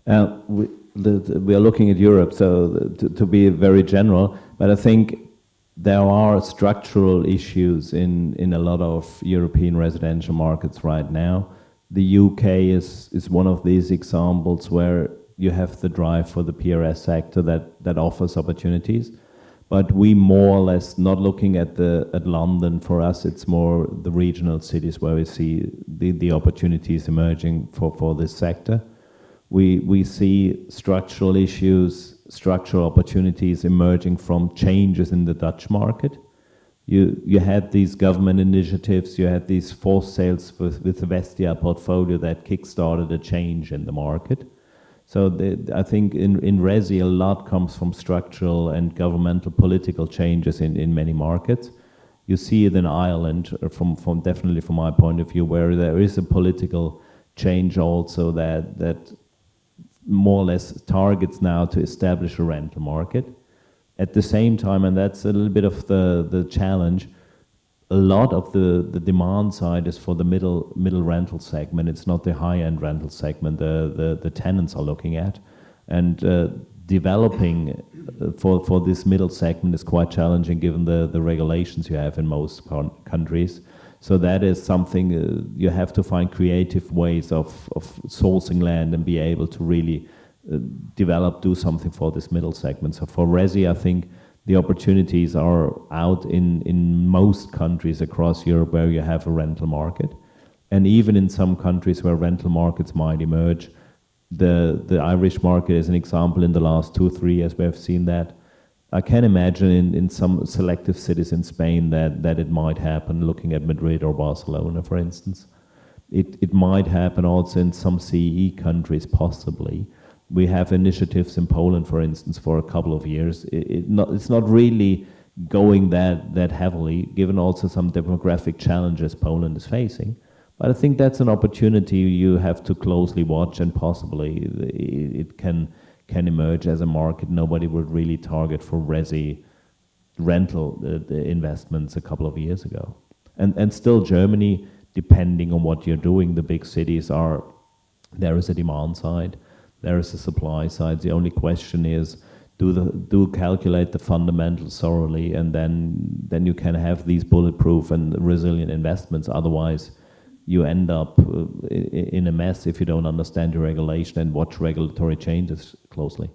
We are looking at Europe, so to be very general, but I think there are structural issues in a lot of European residential markets right now. The UK is one of these examples where you have the drive for the PRS sector that offers opportunities. But we more or less not looking at London. For us, it's more the regional cities where we see the opportunities emerging for this sector. We see structural issues, structural opportunities emerging from changes in the Dutch market. You had these government initiatives, you had these forced sales with the Vestia portfolio that kickstarted a change in the market. So I think in Resi a lot comes from structural and governmental political changes in many markets. You see it in Ireland, from definitely from my point of view, where there is a political change also that more or less targets now to establish a rental market. At the same time, and that's a little bit of the challenge, a lot of the demand side is for the middle rental segment. It's not the high-end rental segment the tenants are looking at. And developing for this middle segment is quite challenging given the regulations you have in most countries. So that is something you have to find creative ways of sourcing land and be able to really do something for this middle segment. So for Resi, I think the opportunities are out in most countries across Europe where you have a rental market. And even in some countries where rental markets might emerge, the Irish market is an example. In the last 2-3 years we have seen that. I can imagine in some selective cities in Spain that it might happen, looking at Madrid or Barcelona, for instance. It might happen also in some CEE countries, possibly. We have initiatives in Poland, for instance, for a couple of years. It's not really going that heavily, given also some demographic challenges Poland is facing. But I think that's an opportunity you have to closely watch, and possibly it can emerge as a market nobody would really target for Resi rental investments a couple of years ago. And still Germany, depending on what you're doing, the big cities there is a demand side. There is a supply side. The only question is, do calculate the fundamentals thoroughly, and then you can have these bulletproof and resilient investments. Otherwise, you end up in a mess if you don't understand your regulation and watch regulatory changes closely.